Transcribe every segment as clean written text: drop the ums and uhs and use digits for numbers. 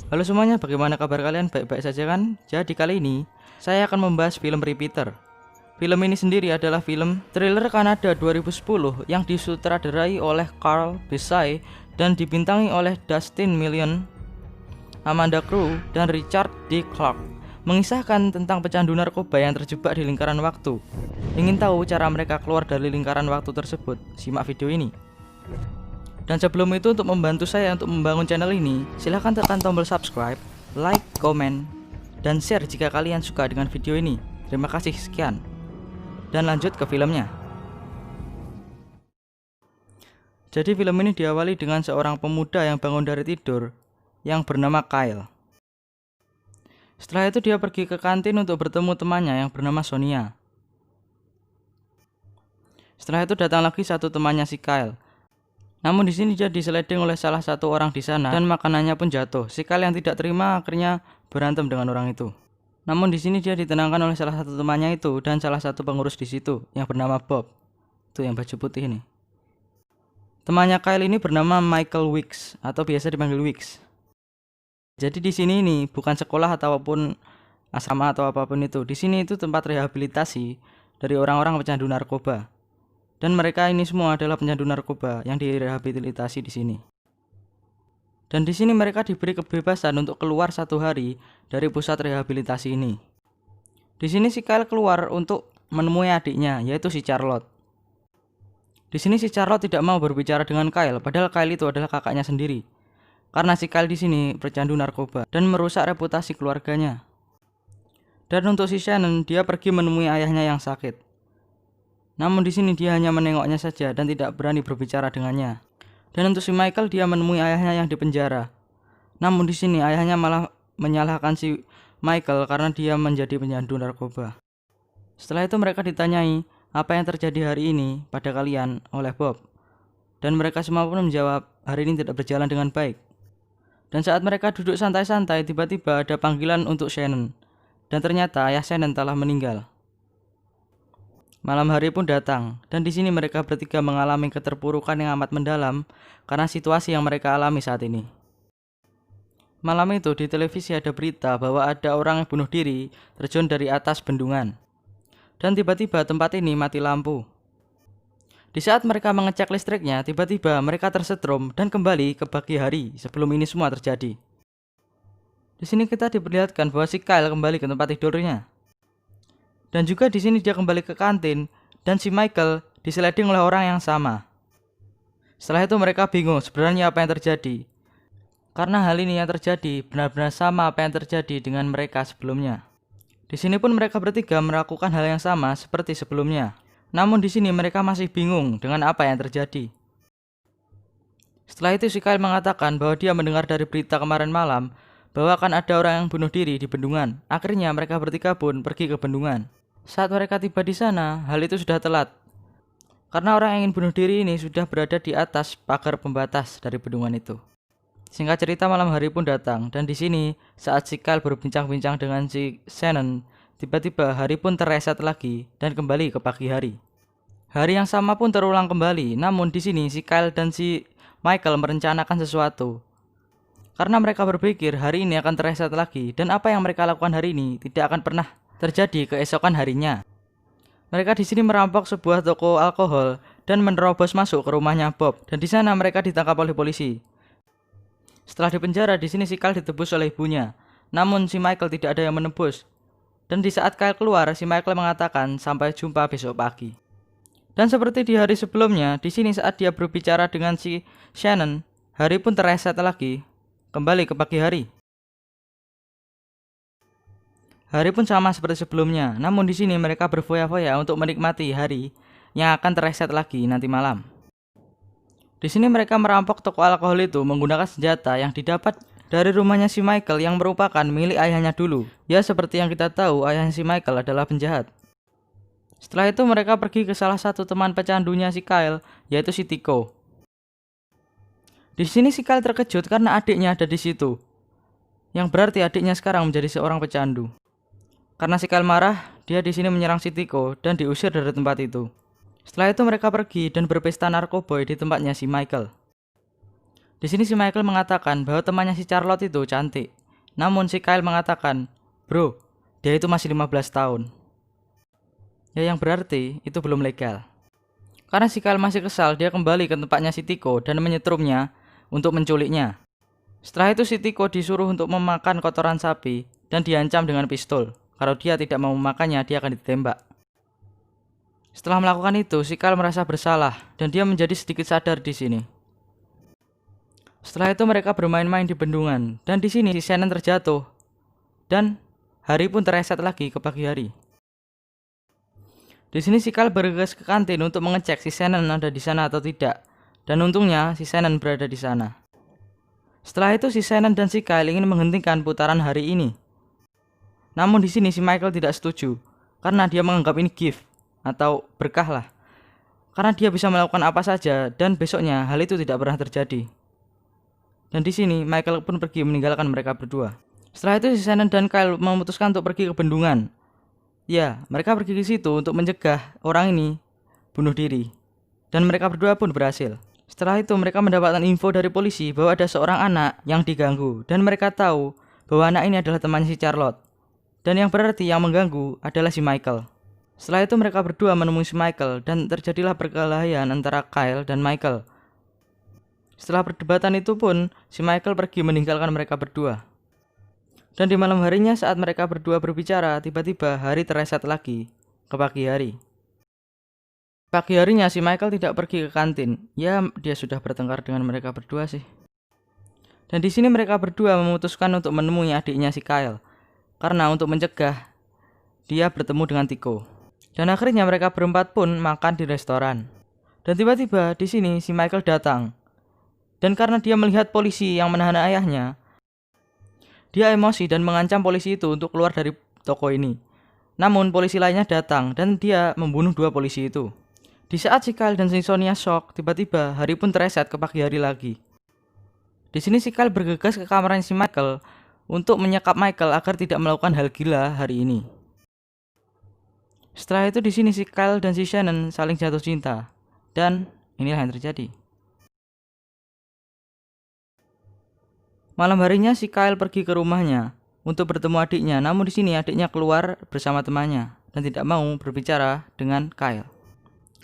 Halo semuanya, bagaimana kabar kalian? Baik-baik saja kan? Jadi kali ini saya akan membahas film Repeater. Film ini sendiri adalah film thriller Kanada 2010 yang disutradarai oleh Carl Besay dan dibintangi oleh Dustin Million, Amanda Crew, dan Richard D. Clark. Mengisahkan tentang pecandu narkoba yang terjebak di lingkaran waktu. Ingin tahu cara mereka keluar dari lingkaran waktu tersebut? Simak video ini. Dan sebelum itu, untuk membantu saya untuk membangun channel ini, silahkan tekan tombol subscribe, like, komen, dan share jika kalian suka dengan video ini. Terima kasih, sekian. Dan lanjut ke filmnya. Jadi film ini diawali dengan seorang pemuda yang bangun dari tidur yang bernama Kyle. Setelah itu dia pergi ke kantin untuk bertemu temannya yang bernama Sonia. Setelah itu datang lagi satu temannya si Kyle. Namun di sini dia diseleding oleh salah satu orang di sana dan makanannya pun jatuh. Si Kyle yang tidak terima akhirnya berantem dengan orang itu. Namun di sini dia ditenangkan oleh salah satu temannya itu dan salah satu pengurus di situ yang bernama Bob. Itu yang baju putih ini. Temannya Kyle ini bernama Michael Wicks atau biasa dipanggil Wicks. Jadi di sini ini bukan sekolah ataupun asrama atau apapun itu. Di sini itu tempat rehabilitasi dari orang-orang pecandu narkoba. Dan mereka ini semua adalah pecandu narkoba yang direhabilitasi di sini. Dan di sini mereka diberi kebebasan untuk keluar 1 hari dari pusat rehabilitasi ini. Di sini si Kyle keluar untuk menemui adiknya, yaitu si Charlotte. Di sini si Charlotte tidak mau berbicara dengan Kyle, padahal Kyle itu adalah kakaknya sendiri. Karena si Kyle di sini pecandu narkoba dan merusak reputasi keluarganya. Dan untuk si Shannon, dia pergi menemui ayahnya yang sakit. Namun di sini dia hanya menengoknya saja dan tidak berani berbicara dengannya. Dan untuk si Michael, dia menemui ayahnya yang dipenjara. Namun di sini ayahnya malah menyalahkan si Michael karena dia menjadi pecandu narkoba. Setelah itu mereka ditanyai apa yang terjadi hari ini pada kalian oleh Bob. Dan mereka semua pun menjawab hari ini tidak berjalan dengan baik. Dan saat mereka duduk santai-santai, tiba-tiba ada panggilan untuk Shannon. Dan ternyata ayah Shannon telah meninggal. Malam hari pun datang, dan di sini mereka bertiga mengalami keterpurukan yang amat mendalam karena situasi yang mereka alami saat ini. Malam itu di televisi ada berita bahwa ada orang yang bunuh diri terjun dari atas bendungan. Dan tiba-tiba tempat ini mati lampu. Di saat mereka mengecek listriknya, tiba-tiba mereka tersetrum dan kembali ke pagi hari sebelum ini semua terjadi. Di sini kita diperlihatkan bahwa si Kyle kembali ke tempat tidurnya. Dan juga di sini dia kembali ke kantin dan si Michael diseleding oleh orang yang sama. Setelah itu mereka bingung sebenarnya apa yang terjadi. Karena hal ini yang terjadi benar-benar sama apa yang terjadi dengan mereka sebelumnya. Di sini pun mereka bertiga melakukan hal yang sama seperti sebelumnya. Namun di sini mereka masih bingung dengan apa yang terjadi. Setelah itu si Kyle mengatakan bahwa dia mendengar dari berita kemarin malam bahwa akan ada orang yang bunuh diri di bendungan. Akhirnya mereka bertiga pun pergi ke bendungan. Saat mereka tiba di sana, hal itu sudah telat. Karena orang yang ingin bunuh diri ini sudah berada di atas pagar pembatas dari bendungan itu. Singkat cerita, malam hari pun datang, dan di sini saat si Kyle berbincang-bincang dengan si Shannon, tiba-tiba hari pun tereset lagi dan kembali ke pagi hari. Hari yang sama pun terulang kembali, namun di sini si Kyle dan si Michael merencanakan sesuatu. Karena mereka berpikir hari ini akan tereset lagi, dan apa yang mereka lakukan hari ini tidak akan pernah terjadi keesokan harinya. Mereka di sini merampok sebuah toko alkohol dan menerobos masuk ke rumahnya Bob, dan di sana mereka ditangkap oleh polisi. Setelah dipenjara, di sini si Kyle ditebus oleh ibunya. Namun si Michael tidak ada yang menebus. Dan di saat Kyle keluar, si Michael mengatakan sampai jumpa besok pagi. Dan seperti di hari sebelumnya, di sini saat dia berbicara dengan si Shannon, hari pun tereset lagi, kembali ke pagi hari. Hari pun sama seperti sebelumnya, namun di sini mereka berfoya-foya untuk menikmati hari yang akan tereset lagi nanti malam. Di sini mereka merampok toko alkohol itu menggunakan senjata yang didapat dari rumahnya si Michael yang merupakan milik ayahnya dulu. Ya, seperti yang kita tahu, ayahnya si Michael adalah penjahat. Setelah itu mereka pergi ke salah satu teman pecandunya si Kyle, yaitu si Tico. Di sini si Kyle terkejut karena adiknya ada di situ. Yang berarti adiknya sekarang menjadi seorang pecandu. Karena si Kyle marah, dia di sini menyerang si Tico dan diusir dari tempat itu. Setelah itu mereka pergi dan berpesta narkoboy di tempatnya si Michael. Di sini si Michael mengatakan bahwa temannya si Charlotte itu cantik. Namun si Kyle mengatakan, "Bro, dia itu masih 15 tahun." Ya yang berarti itu belum legal. Karena si Kyle masih kesal, dia kembali ke tempatnya si Tiko dan menyetrumnya untuk menculiknya. Setelah itu si Tiko disuruh untuk memakan kotoran sapi dan diancam dengan pistol. Kalau dia tidak mau memakannya, dia akan ditembak. Setelah melakukan itu, si Kyle merasa bersalah dan dia menjadi sedikit sadar di sini. Setelah itu mereka bermain-main di bendungan dan di sini si Shannon terjatuh dan hari pun tereset lagi ke pagi hari. Di sini si Kyle bergegas ke kantin untuk mengecek si Shannon ada di sana atau tidak, dan untungnya si Shannon berada di sana. Setelah itu si Shannon dan si Kyle ingin menghentikan putaran hari ini. Namun di sini si Michael tidak setuju karena dia menganggap ini gift atau berkah lah. Karena dia bisa melakukan apa saja dan besoknya hal itu tidak pernah terjadi. Dan di sini Michael pun pergi meninggalkan mereka berdua. Setelah itu si Shannon dan Kyle memutuskan untuk pergi ke bendungan. Ya, mereka pergi ke situ untuk mencegah orang ini bunuh diri. Dan mereka berdua pun berhasil. Setelah itu mereka mendapatkan info dari polisi bahwa ada seorang anak yang diganggu. Dan mereka tahu bahwa anak ini adalah temannya si Charlotte. Dan yang berarti yang mengganggu adalah si Michael. Setelah itu mereka berdua menemui si Michael dan terjadilah perkelahian antara Kyle dan Michael. Setelah perdebatan itu pun, si Michael pergi meninggalkan mereka berdua. Dan di malam harinya saat mereka berdua berbicara, tiba-tiba hari tereset lagi ke pagi hari. Pagi harinya si Michael tidak pergi ke kantin. Ya, dia sudah bertengkar dengan mereka berdua sih. Dan di sini mereka berdua memutuskan untuk menemui adiknya si Kyle. Karena untuk mencegah dia bertemu dengan Tiko. Dan akhirnya mereka berempat pun makan di restoran. Dan tiba-tiba di sini si Michael datang. Dan karena dia melihat polisi yang menahan ayahnya, dia emosi dan mengancam polisi itu untuk keluar dari toko ini. Namun polisi lainnya datang dan dia membunuh dua polisi itu. Di saat si Kyle dan si Sonia shock, tiba-tiba hari pun tereset ke pagi hari lagi. Di sini si Kyle bergegas ke kamarnya si Michael untuk menyekap Michael agar tidak melakukan hal gila hari ini. Setelah itu di sini si Kyle dan si Shannon saling jatuh cinta. Dan inilah yang terjadi. Malam harinya si Kyle pergi ke rumahnya untuk bertemu adiknya, namun di sini adiknya keluar bersama temannya dan tidak mau berbicara dengan Kyle.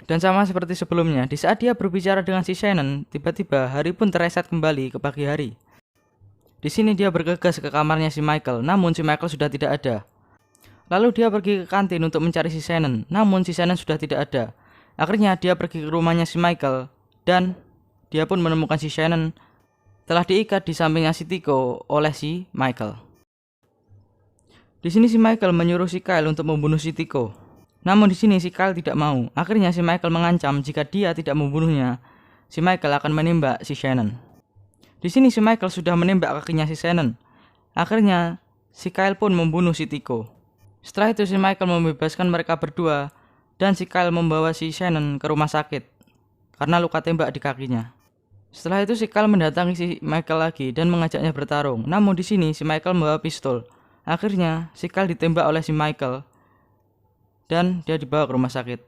Dan sama seperti sebelumnya, di saat dia berbicara dengan si Shannon, tiba-tiba hari pun tereset kembali ke pagi hari. Di sini dia bergegas ke kamarnya si Michael, namun si Michael sudah tidak ada. Lalu dia pergi ke kantin untuk mencari si Shannon, namun si Shannon sudah tidak ada. Akhirnya dia pergi ke rumahnya si Michael dan dia pun menemukan si Shannon telah diikat di sampingnya si Tiko oleh si Michael. Di sini si Michael menyuruh si Kyle untuk membunuh si Tiko. Namun di sini si Kyle tidak mau. Akhirnya si Michael mengancam jika dia tidak membunuhnya, si Michael akan menembak si Shannon. Di sini si Michael sudah menembak kakinya si Shannon. Akhirnya si Kyle pun membunuh si Tiko. Setelah itu si Michael membebaskan mereka berdua dan si Kyle membawa si Shannon ke rumah sakit karena luka tembak di kakinya. Setelah itu si Kyle mendatangi si Michael lagi dan mengajaknya bertarung. Namun di sini si Michael membawa pistol. Akhirnya si Kyle ditembak oleh si Michael dan dia dibawa ke rumah sakit.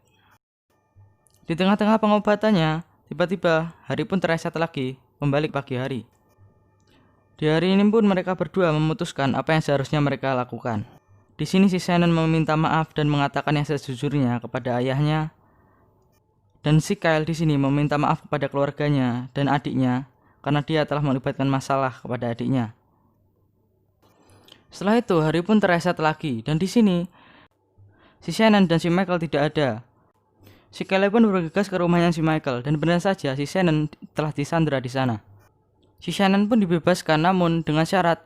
Di tengah-tengah pengobatannya, tiba-tiba hari pun tereset lagi kembali ke pagi hari. Di hari ini pun mereka berdua memutuskan apa yang seharusnya mereka lakukan. Di sini si Shannon meminta maaf dan mengatakan yang sejujurnya kepada ayahnya. Dan si Kyle di sini meminta maaf kepada keluarganya dan adiknya karena dia telah melibatkan masalah kepada adiknya. Setelah itu hari pun tereset lagi dan di sini si Shannon dan si Michael tidak ada. Si Kyle pun bergegas ke rumahnya si Michael dan benar saja si Shannon telah disandra di sana. Si Shannon pun dibebaskan namun dengan syarat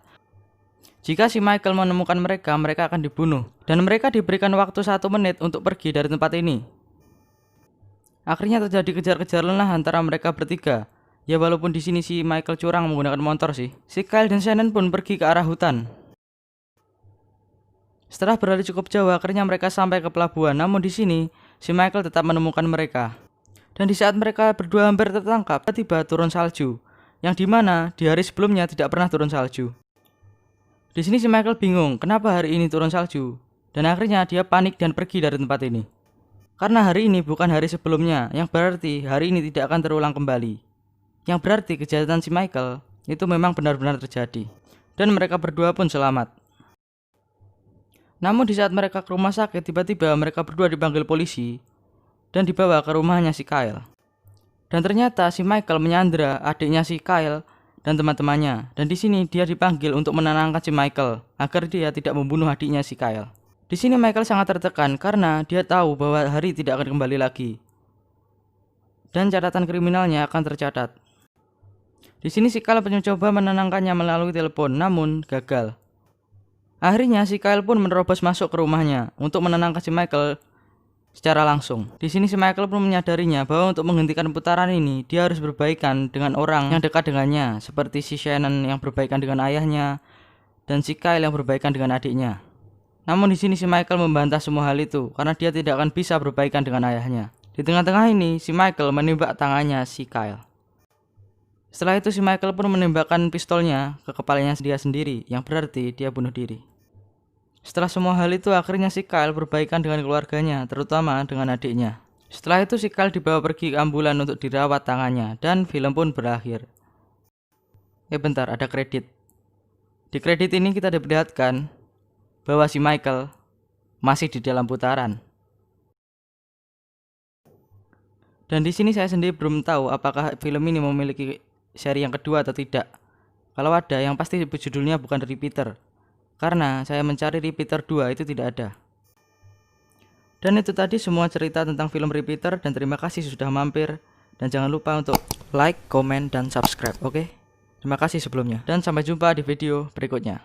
jika si Michael menemukan mereka, mereka akan dibunuh dan mereka diberikan waktu 1 menit untuk pergi dari tempat ini. Akhirnya terjadi kejar-kejar lelah antara mereka bertiga. Ya walaupun di sini si Michael curang menggunakan motor sih. Si Kyle dan Shannon pun pergi ke arah hutan. Setelah berlari cukup jauh, akhirnya mereka sampai ke pelabuhan. Namun di sini si Michael tetap menemukan mereka. Dan di saat mereka berdua hampir tertangkap, tiba-tiba turun salju, yang dimana di hari sebelumnya tidak pernah turun salju. Di sini si Michael bingung kenapa hari ini turun salju, dan akhirnya dia panik dan pergi dari tempat ini. Karena hari ini bukan hari sebelumnya, yang berarti hari ini tidak akan terulang kembali. Yang berarti kejahatan si Michael itu memang benar-benar terjadi. Dan mereka berdua pun selamat. Namun di saat mereka ke rumah sakit, tiba-tiba mereka berdua dipanggil polisi dan dibawa ke rumahnya si Kyle. Dan ternyata si Michael menyandra adiknya si Kyle dan teman-temannya. Dan di sini dia dipanggil untuk menenangkan si Michael agar dia tidak membunuh adiknya si Kyle. Di sini Michael sangat tertekan karena dia tahu bahwa Hari tidak akan kembali lagi. Dan catatan kriminalnya akan tercatat. Di sini si Kyle mencoba menenangkannya melalui telepon, namun gagal. Akhirnya si Kyle pun menerobos masuk ke rumahnya untuk menenangkan si Michael secara langsung. Di sini si Michael pun menyadarinya bahwa untuk menghentikan putaran ini, dia harus berbaikan dengan orang yang dekat dengannya, seperti si Shannon yang berbaikan dengan ayahnya dan si Kyle yang berbaikan dengan adiknya. Namun di sini si Michael membantah semua hal itu karena dia tidak akan bisa berbaikan dengan ayahnya. Di tengah-tengah ini, si Michael menembak tangannya si Kyle. Setelah itu si Michael pun menembakkan pistolnya ke kepalanya dia sendiri, yang berarti dia bunuh diri. Setelah semua hal itu, akhirnya si Kyle berbaikan dengan keluarganya, terutama dengan adiknya. Setelah itu si Kyle dibawa pergi ke ambulan untuk dirawat tangannya, dan film pun berakhir. Bentar, ada kredit. Di kredit ini kita diperlihatkan bahwa si Michael masih di dalam putaran. Dan di sini saya sendiri belum tahu apakah film ini memiliki seri yang kedua atau tidak. Kalau ada, yang pasti judulnya bukan Repeater. Karena saya mencari Repeater 2 itu tidak ada. Dan itu tadi semua cerita tentang film Repeater, dan terima kasih sudah mampir. Dan jangan lupa untuk like, komen, dan subscribe, oke? Terima kasih sebelumnya, dan sampai jumpa di video berikutnya.